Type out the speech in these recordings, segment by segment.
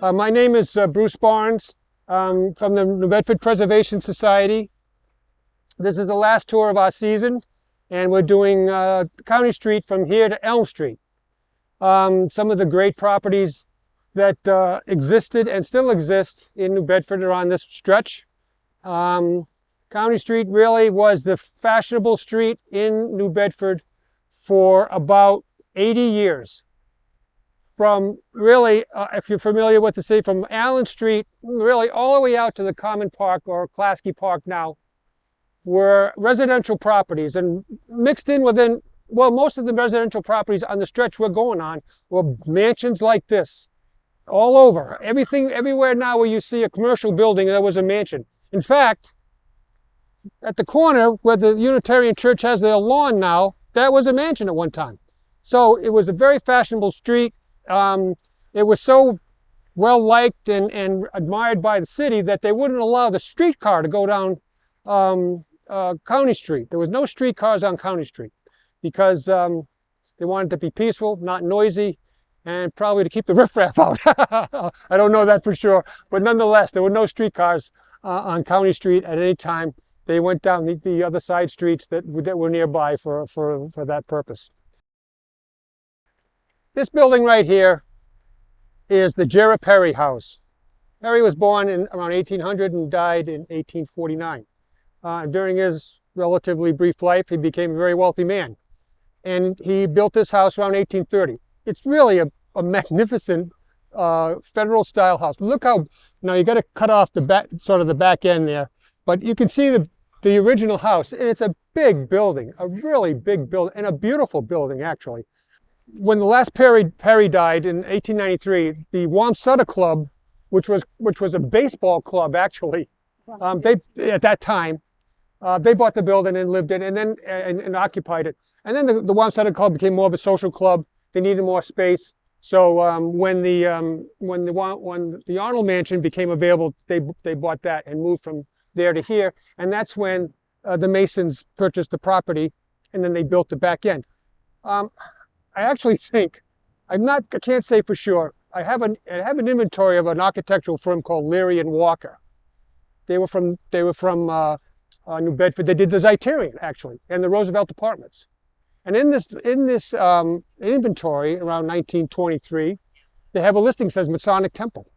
My name is Bruce Barnes from the New Bedford Preservation Society. This is the last tour of our season, and we're doing County Street from here to Elm Street. Some of the great properties that existed and still exist in New Bedford are on this stretch. County Street really was the fashionable street in New Bedford for about 80 years. From really, if you're familiar with the city, from Allen Street, really all the way out to the Common Park, or Klasky Park now, were residential properties, and mixed in within, well, most of the residential properties on the stretch we're going on were mansions like this, all over. Everywhere now where you see a commercial building, there was a mansion. In fact, at the corner where the Unitarian Church has their lawn now, that was a mansion at one time. So it was a very fashionable street. It was so well liked and admired by the city that they wouldn't allow the streetcar to go down County Street. There was no streetcars on County Street because they wanted to be peaceful, not noisy, and probably to keep the riffraff out. I don't know that for sure, but nonetheless, there were no streetcars on County Street at any time. They went down the other side streets that were nearby for that purpose. This building right here is the Jireh Perry House. Perry was born in around 1800 and died in 1849. During his relatively brief life, he became a very wealthy man. And he built this house around 1830. It's really a magnificent federal-style house. Look how, now you got to cut off the back, sort of the back end there, but you can see the original house, and it's a big building, a really big building, and a beautiful building, actually. When the last Perry died in 1893, the Wamsutta Club, which was a baseball club actually, at that time, they bought the building and lived in it, and then and occupied it. And then the Wamsutta Club became more of a social club. They needed more space, so when the Arnold Mansion became available, they bought that and moved from there to here, and that's when the Masons purchased the property, and then they built the back end. I actually think, I can't say for sure, I have an inventory of an architectural firm called Leary and Walker. They were from New Bedford. They did the Zeitarian, actually, and the Roosevelt Apartments. And in this inventory around 1923, they have a listing that says Masonic Temple.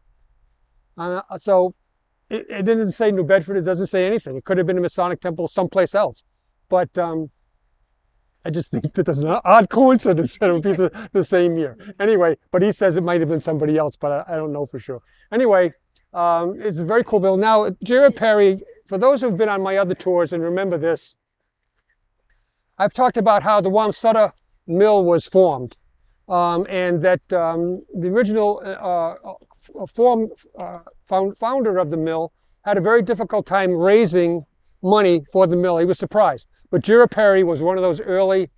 So it didn't say New Bedford. It doesn't say anything. It could have been a Masonic Temple someplace else, but I just think that that's an odd coincidence that it would be the same year. Anyway, but he says it might have been somebody else, but I don't know for sure. Anyway, it's a very cool building. Now, Jireh Perry, for those who've been on my other tours and remember this, I've talked about how the Wamsutta Mill was formed, and that the original founder of the mill had a very difficult time raising money for the mill. He was surprised. But Jireh Perry was one of those early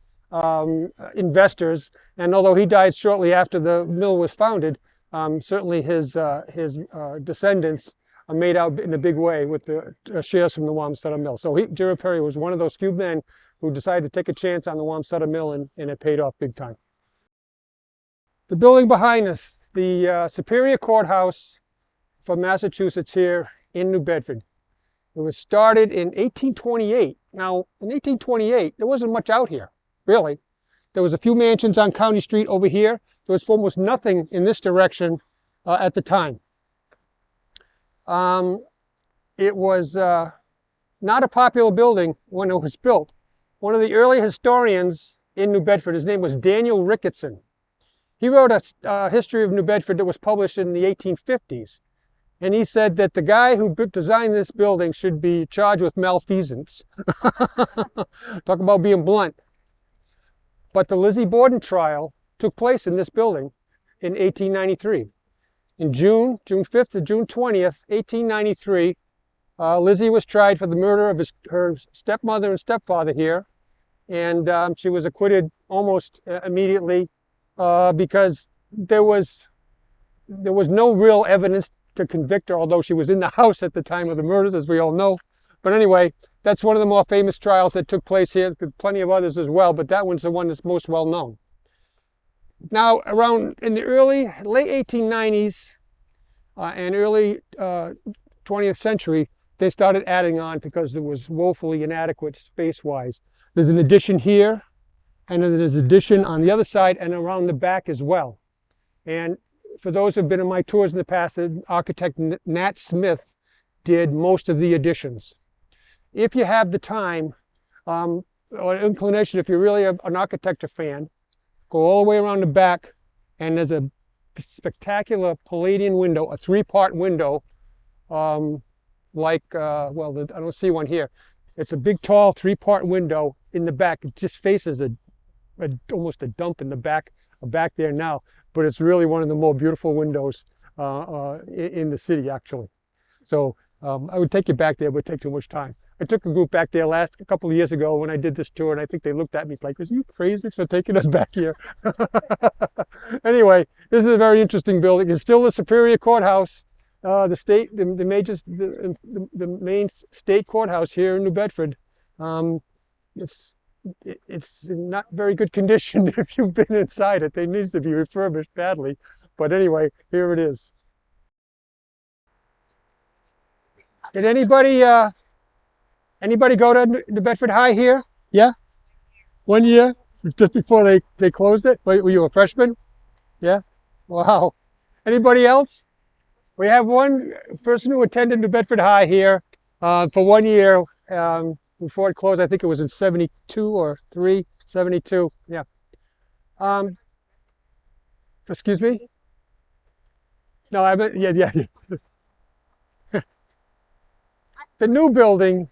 investors, and although he died shortly after the mill was founded, certainly his descendants made out in a big way with the shares from the Wamsutta Mill. So Jireh Perry was one of those few men who decided to take a chance on the Wamsutta Mill, and it paid off big time. The building behind us, the Superior Courthouse for Massachusetts here in New Bedford. It was started in 1828. Now, in 1828, there wasn't much out here, really. There was a few mansions on County Street over here. There was almost nothing in this direction at the time. It was not a popular building when it was built. One of the early historians in New Bedford, his name was Daniel Ricketson. He wrote a history of New Bedford that was published in the 1850s. And he said that the guy who designed this building should be charged with malfeasance. Talk about being blunt. But the Lizzie Borden trial took place in this building in 1893. In June 5th to June 20th, 1893, Lizzie was tried for the murder of her stepmother and stepfather here. And she was acquitted almost immediately because there was no real evidence to convict her, although she was in the house at the time of the murders, as we all know. But anyway, that's one of the more famous trials that took place here. Plenty of others as well, but that one's the one that's most well known. Now, around in the late 1890s, and early 20th century, they started adding on because it was woefully inadequate space-wise. There's an addition here, and then there's an addition on the other side and around the back as well. And for those who've been on my tours in the past, the architect Nat Smith did most of the additions. If you have the time or inclination, if you're really an architecture fan, go all the way around the back, and there's a spectacular Palladian window, a 3-part window, well, I don't see one here. It's a big, tall 3-part window in the back. It just faces almost a dump in the back there now, but it's really one of the more beautiful windows in the city, actually. So I would take you back there, but it would take too much time. I took a group back there a couple of years ago when I did this tour, and I think they looked at me like, "Are you crazy for taking us back here?" Anyway, this is a very interesting building. It's still the Superior Courthouse, the main state courthouse here in New Bedford. It's in not very good condition if you've been inside it. It needs to be refurbished badly. But anyway, here it is. Did anybody go to New Bedford High here? Yeah? 1 year? Just before they closed it? Were you a freshman? Yeah? Wow. Anybody else? We have one person who attended New Bedford High here for 1 year before it closed. I think it was in 72 or 3, 72. Yeah. Excuse me? No, I meant, yeah. The new building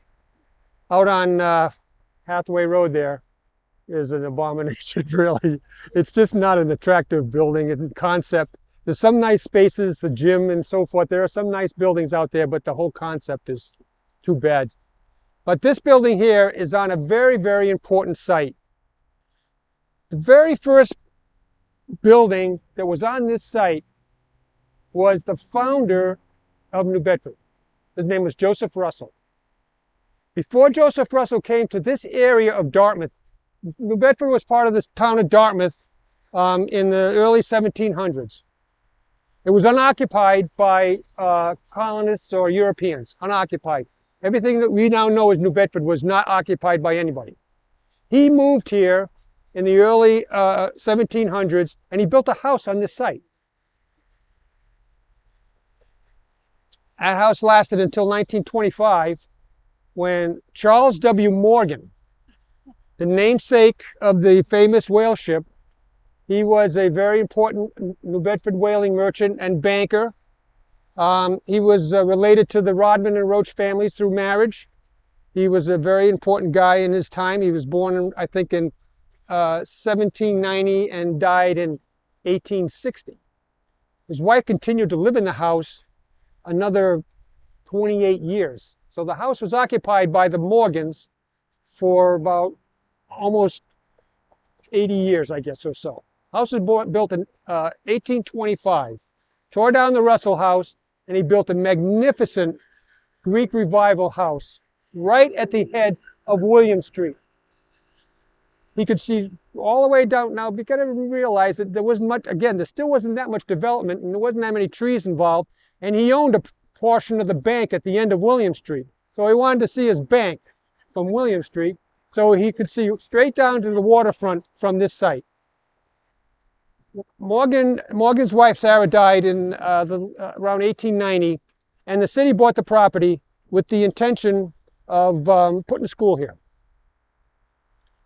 out on Hathaway Road there is an abomination, really. It's just not an attractive building in concept. There's some nice spaces, the gym and so forth. There are some nice buildings out there, but the whole concept is too bad. But this building here is on a very, very important site. The very first building that was on this site was the founder of New Bedford. His name was Joseph Russell. Before Joseph Russell came to this area of Dartmouth, New Bedford was part of this town of Dartmouth in the early 1700s. It was unoccupied by colonists or Europeans, unoccupied. Everything that we now know as New Bedford was not occupied by anybody. He moved here in the early 1700s, and he built a house on this site. That house lasted until 1925, when Charles W. Morgan, the namesake of the famous whale ship, he was a very important New Bedford whaling merchant and banker. He was related to the Rodman and Roach families through marriage. He was a very important guy in his time. He was born, I think, in 1790 and died in 1860. His wife continued to live in the house another 28 years. So the house was occupied by the Morgans for about almost 80 years, I guess, or so. House was built in 1825. Tore down the Russell House, and he built a magnificent Greek Revival house right at the head of William Street. He could see all the way down. Now, you got to realize that there wasn't much, again, there still wasn't that much development, and there wasn't that many trees involved, and he owned a portion of the bank at the end of William Street. So he wanted to see his bank from William Street, so he could see straight down to the waterfront from this site. Morgan's wife, Sarah, died in around 1890, and the city bought the property with the intention of putting a school here.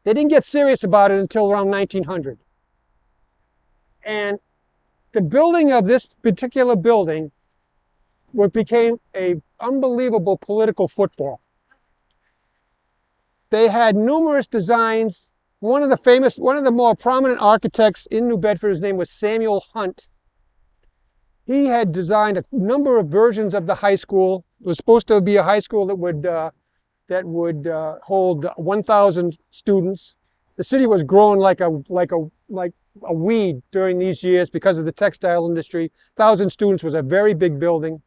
They didn't get serious about it until around 1900. And the building of this particular building became an unbelievable political football. They had numerous designs. One of the more prominent architects in New Bedford, his name was Samuel Hunt. He had designed a number of versions of the high school. It was supposed to be a high school that would hold 1,000 students. The city was growing like a weed during these years because of the textile industry. 1,000 students was a very big building.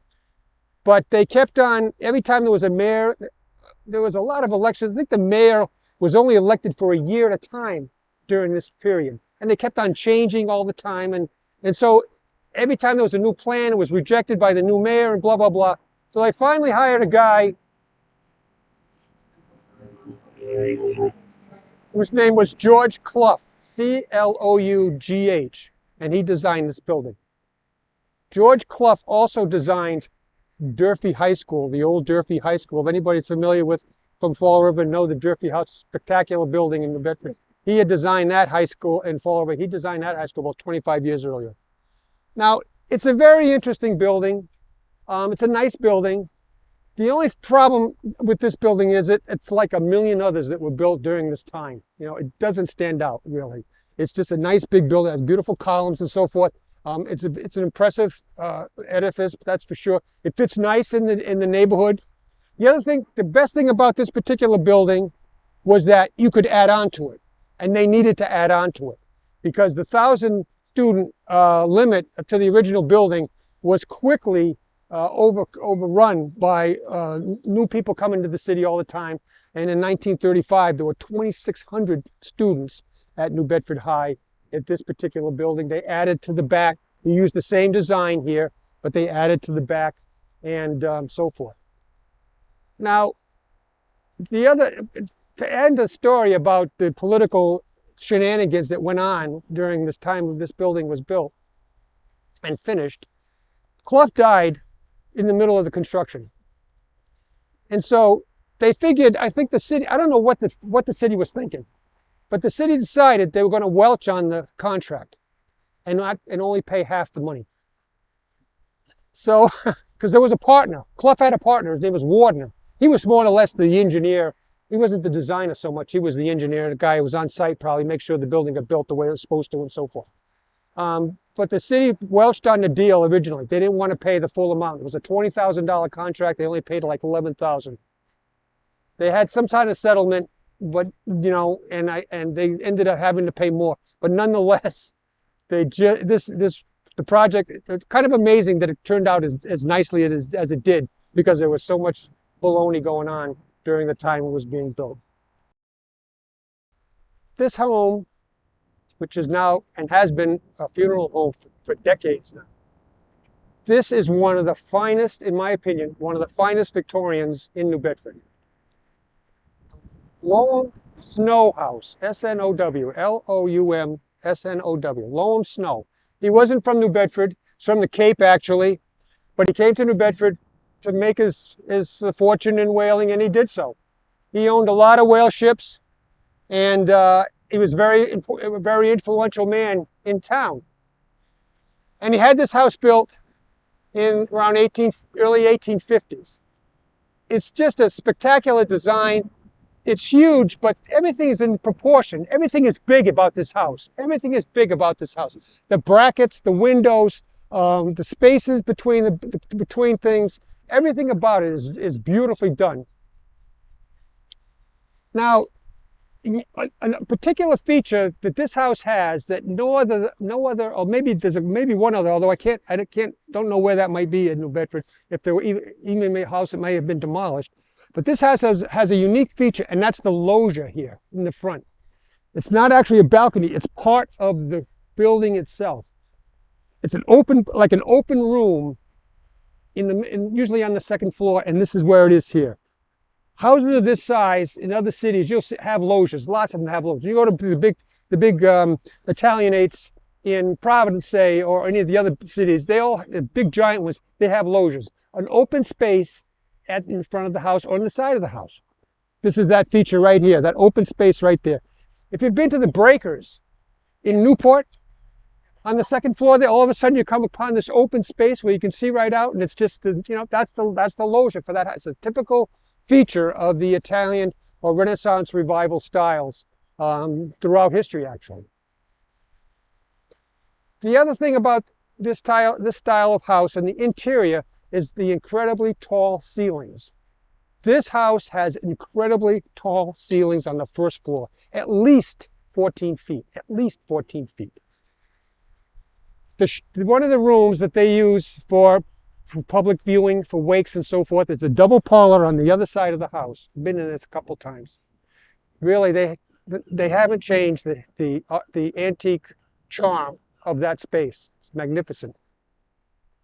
But they kept on, every time there was a mayor, there was a lot of elections. I think the mayor was only elected for a year at a time during this period. And they kept on changing all the time. And so every time there was a new plan, it was rejected by the new mayor and blah, blah, blah. So they finally hired a guy whose name was George Clough, C-L-O-U-G-H, and he designed this building. George Clough also designed Durfee High School, the old Durfee High School. If anybody's familiar with from Fall River, know the Durfee House, spectacular building in New Bedford. He had designed that high school in Fall River. He designed that high school about 25 years earlier. Now, it's a very interesting building. It's a nice building. The only problem with this building is it's like a million others that were built during this time. You know, it doesn't stand out, really. It's just a nice big building. It has beautiful columns and so forth. It's an impressive edifice, that's for sure. It fits nice in the neighborhood. The best thing about this particular building was that you could add on to it. And they needed to add on to it because the 1,000 student limit to the original building was quickly overrun by new people coming to the city all the time. And in 1935, there were 2,600 students at New Bedford High at this particular building. They added to the back. They used the same design here, but they added to the back and so forth. Now, to end the story about the political shenanigans that went on during this time this building was built and finished, Clough died in the middle of the construction. And so they figured, I think the city, I don't know what the city was thinking, but the city decided they were going to welch on the contract and only pay half the money. So, because there was a partner. Clough had a partner. His name was Wardner. He was more or less the engineer. He wasn't the designer so much. He was the engineer, the guy who was on site, probably make sure the building got built the way it was supposed to and so forth. But the city welched on the deal originally. They didn't want to pay the full amount. It was a $20,000 contract. They only paid like $11,000. They had some kind of settlement, but you know, and they ended up having to pay more. But nonetheless, the project, it's kind of amazing that it turned out as nicely as it did because there was so much baloney going on during the time it was being built. This home, which is now and has been a funeral home for decades now, this is one of the finest, in my opinion, one of the finest Victorians in New Bedford. Loum Snow House, S-N-O-W, L-O-U-M, S-N-O-W, Loum Snow. He wasn't from New Bedford, he's from the Cape actually, but he came to New Bedford to make his fortune in whaling, and he did so. He owned a lot of whale ships, and he was a very influential man in town. And he had this house built in around early 1850s. It's just a spectacular design. It's huge, but everything is in proportion. Everything is big about this house. Everything is big about this house. The brackets, the windows, the spaces between things, everything about it is beautifully done. Now, a particular feature that this house has that no other, or maybe there's maybe one other, although I don't know where that might be in New Bedford, if there were even a house that may have been demolished. But this house has a unique feature, and that's the loggia here in the front. It's not actually a balcony, it's part of the building itself. It's like an open room usually on the second floor, and this is where it is here. Houses of this size in other cities, you'll have loggias. Lots of them have loggias. You go to the big Italianates in Providence, say, or any of the other cities. The big giant ones, they have loggias. An open space in front of the house or on the side of the house. This is that feature right here, that open space right there. If you've been to the Breakers in Newport, on the second floor there, all of a sudden you come upon this open space where you can see right out, and it's just, that's the loggia for that house. It's a typical feature of the Italian or Renaissance revival styles throughout history, actually. The other thing about this style of house and the interior is the incredibly tall ceilings. This house has incredibly tall ceilings on the first floor, at least 14 feet, at least 14 feet. One of the rooms that they use for public viewing, for wakes and so forth, is a double parlor on the other side of the house. I've been in this a couple times. Really, they haven't changed the antique charm of that space. It's magnificent.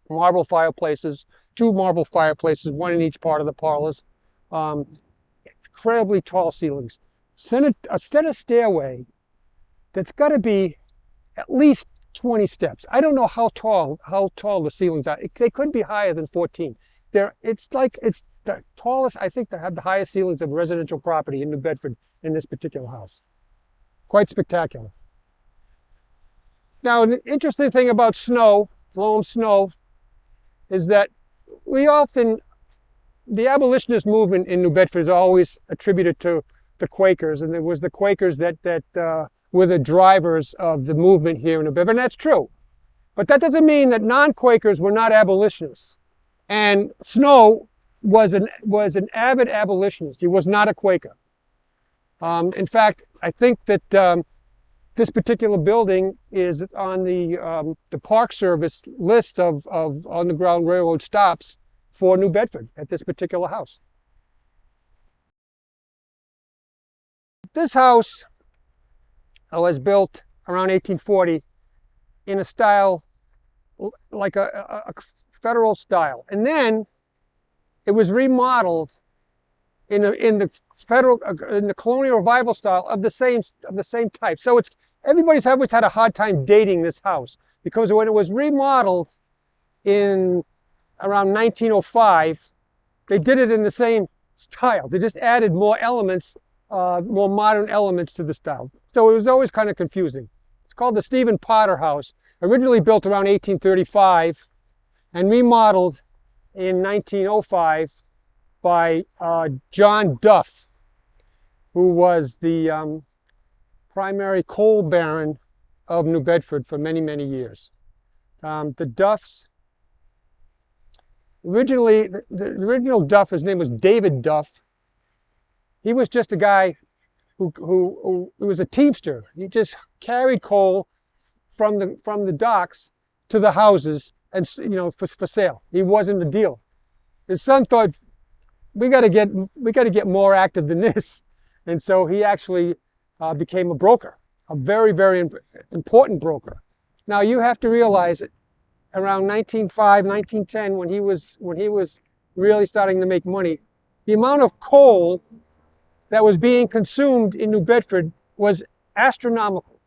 marble fireplaces, 2 marble fireplaces, 1 in each part of the parlors. Incredibly tall ceilings. A center stairway that's got to be at least 20 steps. I don't know how tall the ceilings are. They could be higher than 14. It's the tallest, I think, they have the highest ceilings of residential property in New Bedford in this particular house. Quite spectacular. Now, an interesting thing about snow, Loum Snow, is that the abolitionist movement in New Bedford is always attributed to the Quakers, and it was the Quakers that were the drivers of the movement here in New Bedford, and that's true. But that doesn't mean that non-Quakers were not abolitionists. And Snow was an avid abolitionist. He was not a Quaker. In fact, I think that this particular building is on the Park Service list of Underground Railroad stops for New Bedford at this particular house. This house was built around 1840 in a style like a federal style, and then it was remodeled in the colonial revival style of the same type. So everybody's always had a hard time dating this house, because when it was remodeled in around 1905, they did it in the same style. They just added more elements, more modern elements to the style. So it was always kind of confusing. It's called the Stephen Potter House, originally built around 1835 and remodeled in 1905 by John Duff, who was the primary coal baron of New Bedford for many, many years. The Duffs, originally, the original Duff, his name was David Duff. He was just a guy who was a teamster. He just carried coal from the docks to the houses, and for sale. He wasn't a dealer. His son thought, we got to get more active than this, and so he actually became a broker, a very, very important broker. Now you have to realize that around 1905, 1910, when he was really starting to make money, the amount of coal that was being consumed in New Bedford was astronomical.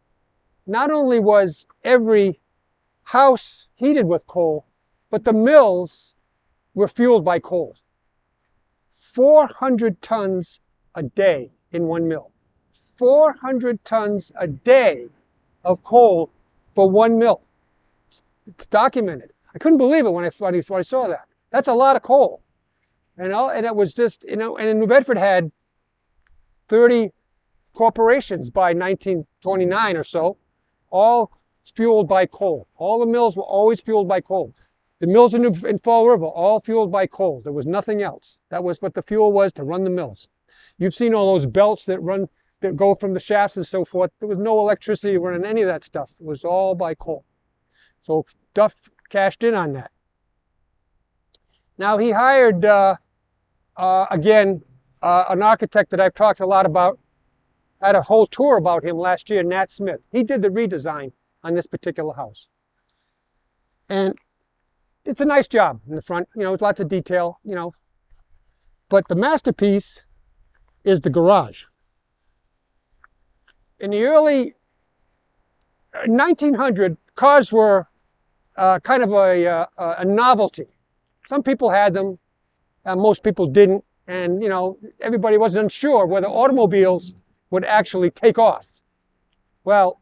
Not only was every house heated with coal, but the mills were fueled by coal. 400 tons a day in one mill. 400 tons a day of coal for one mill. It's documented. I couldn't believe it when I saw that. That's a lot of coal. And it was just, and New Bedford had 30 corporations by 1929 or so, all fueled by coal. All the mills were always fueled by coal. The mills in Fall River, all fueled by coal. There was nothing else. That was what the fuel was to run the mills. You've seen all those belts that go from the shafts and so forth. There was no electricity running any of that stuff. It was all by coal. So Duff cashed in on that. Now he hired, again, an architect that I've talked a lot about. I had a whole tour about him last year, Nat Smith. He did the redesign on this particular house. And it's a nice job in the front, it's lots of detail, But the masterpiece is the garage. In the early 1900, cars were kind of a novelty. Some people had them, most people didn't, and everybody was unsure whether automobiles would actually take off. Well,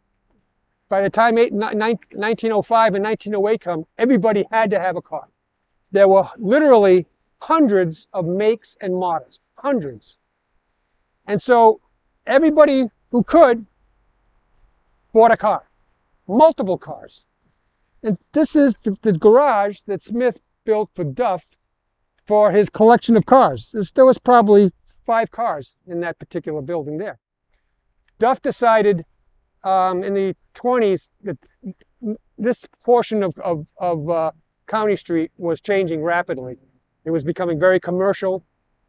by the time 1905 and 1908 come, everybody had to have a car. There were literally hundreds of makes and models, hundreds. And so everybody who could bought a car, multiple cars. And this is the garage that Smith built for Duff for his collection of cars. There was probably 5 cars in that particular building there. Duff decided in the 20s that this portion of County Street was changing rapidly. It was becoming very commercial.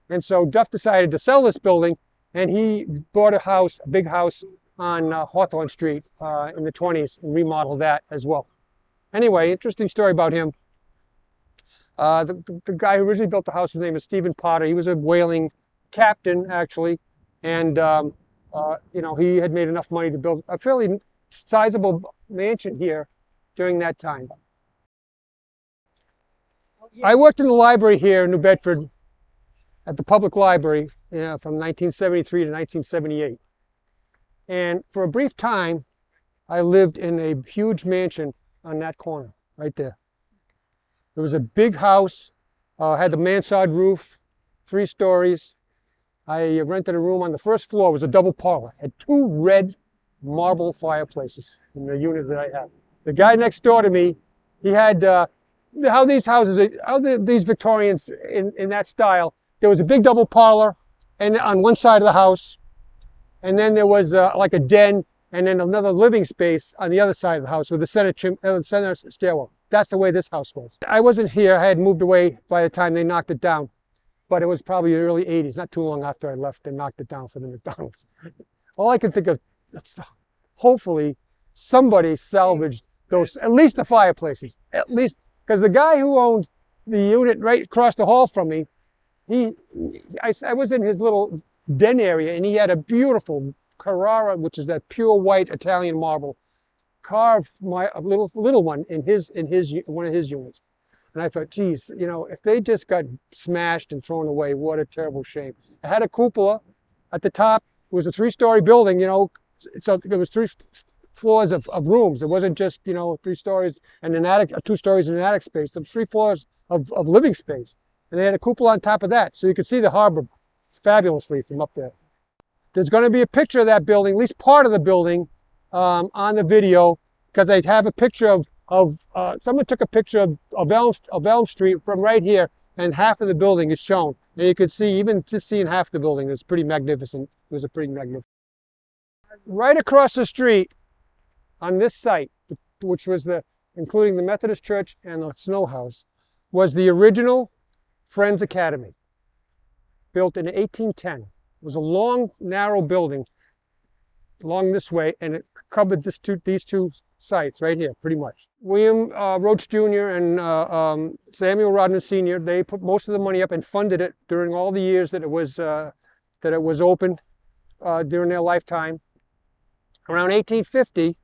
And so Duff decided to sell this building, and he bought a big house on Hawthorne Street in the 20s and remodeled that as well. Anyway, interesting story about him. The guy who originally built the house, his name is Stephen Potter. He was a whaling captain, actually, and you know, he had made enough money to build a fairly sizable mansion here during that time. I worked in the library here in New Bedford at the public library from 1973 to 1978. And for a brief time, I lived in a huge mansion on that corner, right there. It was a big house, had the mansard roof, 3 stories. I rented a room on the first floor. It was a double parlor. Had 2 red marble fireplaces in the unit that I had. The guy next door to me, he had, how these houses, these Victorians in that style, there was a big double parlor and on one side of the house, and then there was like a den, and then another living space on the other side of the house with the center stairwell. That's the way this house was. I wasn't here. I had moved away by the time they knocked it down, but it was probably the early 80s, not too long after I left, they knocked it down for the McDonald's. All I can think of, hopefully somebody salvaged those, at least the fireplaces, at least, because the guy who owned the unit right across the hall from me, I was in his little den area, and he had a beautiful Carrara, which is that pure white Italian marble, carved a little one in one of his units. And I thought, geez, you know, if they just got smashed and thrown away, what a terrible shame. It had a cupola at the top. It was a 3-story building, you know, so there was 3 floors of rooms. It wasn't just, you know, 3 stories and an attic, 2 stories in an attic space. There was 3 floors of living space. And they had a cupola on top of that, so you could see the harbor fabulously from up there. There's going to be a picture of that building, at least part of the building, on the video, because I have a picture of someone took a picture of Elm Street from right here, and half of the building is shown. And you could see, even just seeing half the building, it was pretty magnificent. It was a pretty magnificent. Right across the street on this site, which was including the Methodist Church and the Snow House, was the original Friends Academy, built in 1810. It was a long, narrow building along this way, and it covered these two sites right here, pretty much. William Rotch Jr. and Samuel Rodman Sr., they put most of the money up and funded it during all the years that it was opened during their lifetime. Around 1850,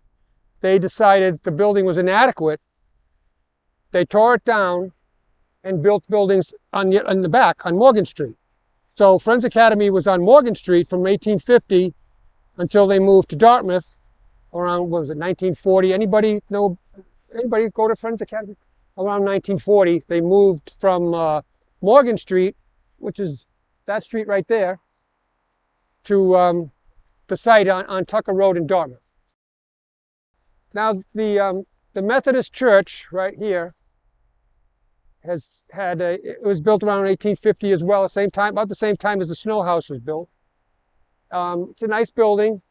they decided the building was inadequate. They tore it down and built buildings on the back, on Morgan Street. So Friends Academy was on Morgan Street from 1850 until they moved to Dartmouth around, what was it, 1940? Anybody go to Friends Academy? Around 1940, they moved from Morgan Street, which is that street right there, to the site on Tucker Road in Dartmouth. Now, the Methodist Church right here it was built around 1850 as well, about the same time as the Snow House was built. It's a nice building.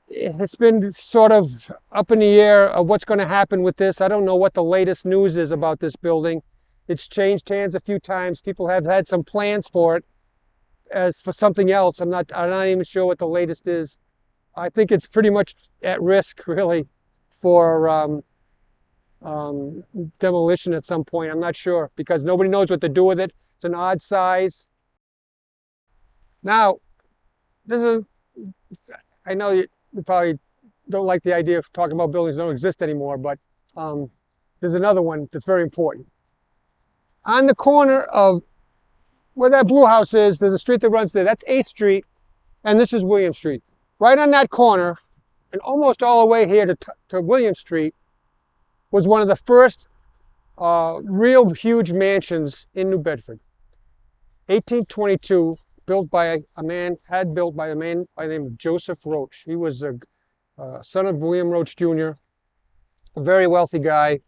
It's been sort of up in the air of what's going to happen with this. I don't know what the latest news is about this building. It's changed hands a few times. People have had some plans for it as for something else. I'm not even sure what the latest is. I think it's pretty much at risk, really, for demolition at some point. I'm not sure, because nobody knows what to do with it. It's an odd size. Now, I know you probably don't like the idea of talking about buildings that don't exist anymore, but there's another one that's very important. On the corner of where that blue house is, there's a street that runs there. That's 8th Street, and this is William Street. Right on that corner, and almost all the way here to William Street, was one of the first real huge mansions in New Bedford. 1822, built by a man by the name of Joseph Rotch. He was a son of William Rotch Jr., a very wealthy guy,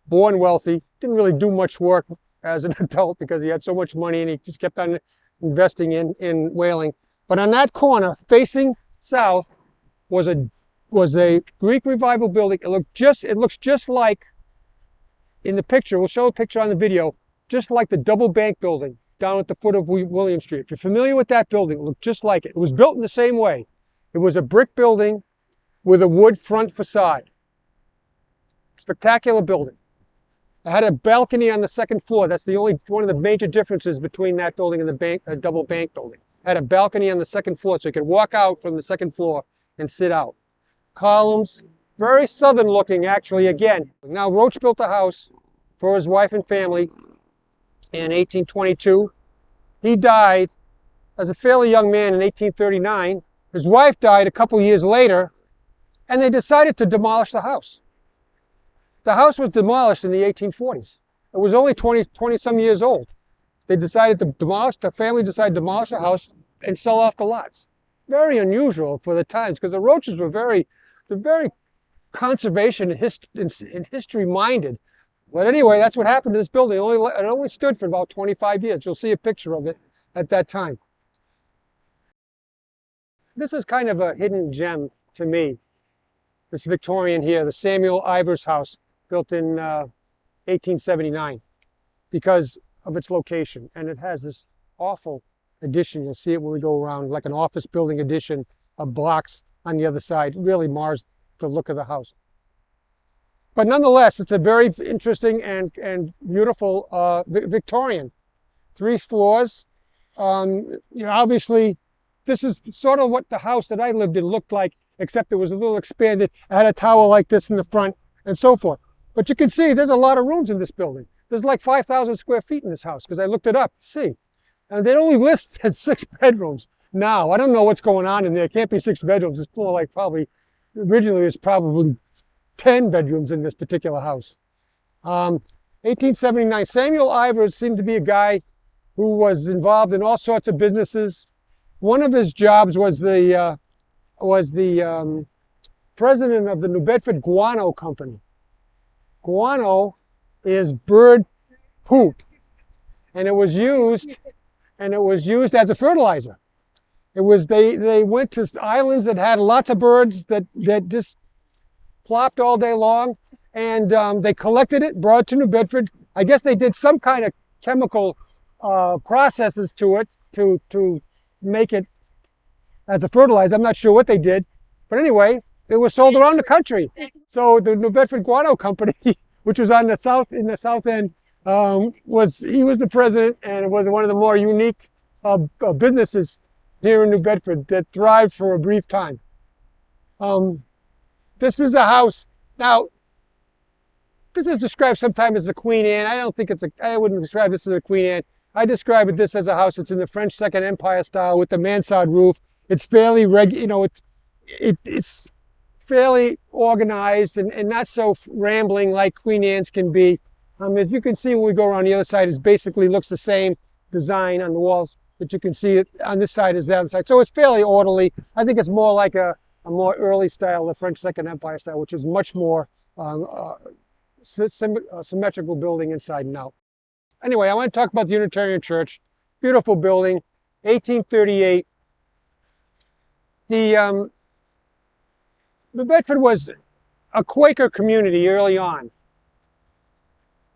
born wealthy, didn't really do much work as an adult because he had so much money and he just kept on investing in whaling. But on that corner, facing south, was a Greek Revival building. It looks just like, in the picture, we'll show a picture on the video, just like the double bank building down at the foot of William Street. If you're familiar with that building, it looked just like it. It was built in the same way. It was a brick building with a wood front facade. Spectacular building. It had a balcony on the second floor. That's the only one of the major differences between that building and the double bank building. It had a balcony on the second floor, so you could walk out from the second floor and sit out. Columns, very southern looking actually again. Now Rotch built a house for his wife and family in 1822. He died as a fairly young man in 1839. His wife died a couple years later, and they decided to demolish the house. The house was demolished in the 1840s. It was only 20 some years old. They decided to demolish, the family decided to demolish the house and sell off the lots. Very unusual for the times, because the Rotches were very conservation and history minded. But anyway, that's what happened to this building. It only stood for about 25 years. You'll see a picture of it at that time. This is kind of a hidden gem to me. This Victorian here, the Samuel Ivers house, built in 1879 because of its location. And it has this awful addition. You'll see it when we go around, like an office building addition of blocks on the other side. It really mars the look of the house. But nonetheless, it's a very interesting and beautiful Victorian. 3 floors. Obviously, this is sort of what the house that I lived in looked like, except it was a little expanded. It had a tower like this in the front and so forth. But you can see there's a lot of rooms in this building. There's like 5,000 square feet in this house because I looked it up to see. And it only lists as 6 bedrooms. Now, I don't know what's going on in there. It can't be 6 bedrooms. It's more like originally it's probably 10 bedrooms in this particular house. 1879, Samuel Ivers seemed to be a guy who was involved in all sorts of businesses. One of his jobs was the president of the New Bedford Guano Company. Guano is bird poop, and it was used as a fertilizer. They went to islands that had lots of birds that just plopped all day long, and they collected it, brought it to New Bedford. I guess they did some kind of chemical processes to it to make it as a fertilizer. I'm not sure what they did, but anyway, it was sold around the country. So the New Bedford Guano Company, which was in the south end, he was the president, and it was one of the more unique businesses here in New Bedford that thrived for a brief time. This is a house. Now, this is described sometimes as a Queen Anne. I wouldn't describe this as a Queen Anne. I describe this as a house that's in the French Second Empire style with the mansard roof. It's fairly it's fairly organized and not so rambling like Queen Anne's can be. As you can see when we go around the other side, it basically looks the same design on the walls, but you can see it on this side as the other side. So it's fairly orderly. I think it's more like a more early style, the French Second Empire style, which is much more symmetrical building inside and out. Anyway, I want to talk about the Unitarian Church. Beautiful building, 1838. New Bedford was a Quaker community early on.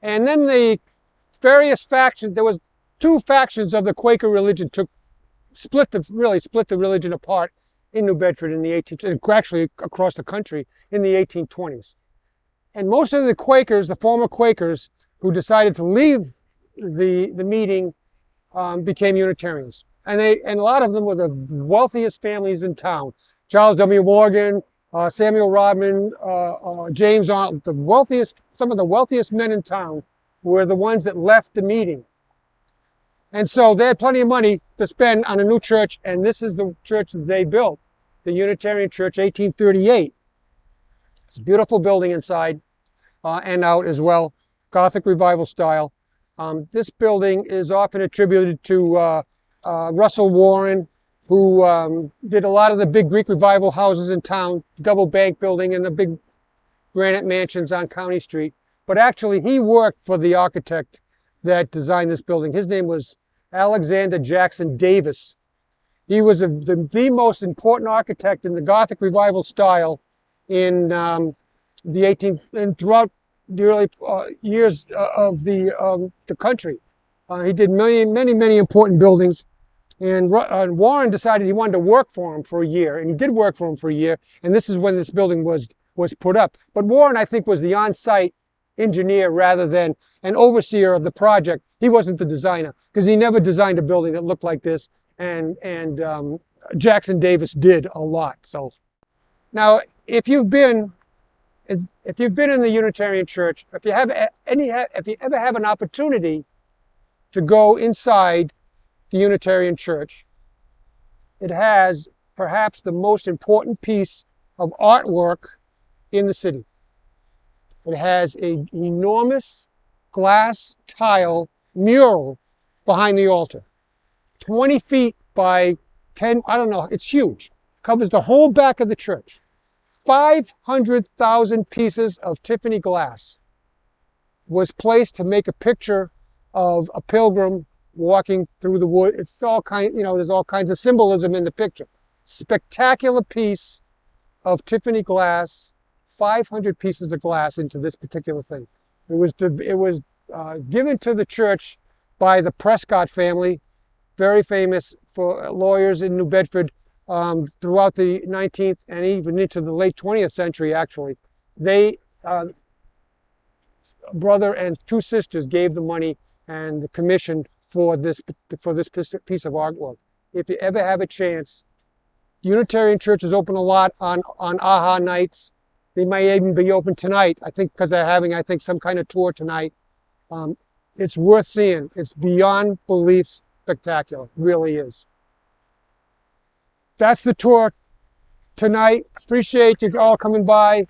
And then the various factions, there was 2 factions of the Quaker religion split the religion apart in New Bedford in the actually across the country in the 1820s. And most of the Quakers, the former Quakers, who decided to leave the meeting, became Unitarians. And a lot of them were the wealthiest families in town. Charles W. Morgan, Samuel Rodman, James Arnold, some of the wealthiest men in town were the ones that left the meeting. And so they had plenty of money to spend on a new church, and this is the church that they built, the Unitarian Church, 1838. It's a beautiful building inside and out as well, Gothic Revival style. This building is often attributed to Russell Warren, who did a lot of the big Greek Revival houses in town, double bank building and the big granite mansions on County Street. But actually, he worked for the architect that designed this building. His name was Alexander Jackson Davis. He was the most important architect in the Gothic Revival style in throughout the early years of the country. He did many important buildings. And Warren decided he wanted to work for him for a year, and he did work for him for a year. And this is when this building was put up. But Warren, I think, was the on-site engineer rather than an overseer of the project. He wasn't the designer because he never designed a building that looked like this, and Jackson Davis did a lot. So now, if you've been in the Unitarian Church, if you ever have an opportunity to go inside the Unitarian Church, it has perhaps the most important piece of artwork in the city. It has an enormous glass tile mural behind the altar. 20 feet by 10, I don't know, it's huge. Covers the whole back of the church. 500,000 pieces of Tiffany glass was placed to make a picture of a pilgrim walking through the wood. It's all there's all kinds of symbolism in the picture. Spectacular piece of Tiffany glass, 500 pieces of glass into this particular thing. It was given to the church by the Prescott family, very famous for lawyers in New Bedford throughout the 19th and even into the late 20th century, actually. They, brother and two sisters, gave the money and the commission for this piece of artwork. If you ever have a chance, Unitarian Church is open a lot on AHA nights. They might even be open tonight, I think, because they're having, some kind of tour tonight. It's worth seeing. It's beyond belief spectacular. It really is. That's the tour tonight. Appreciate you all coming by.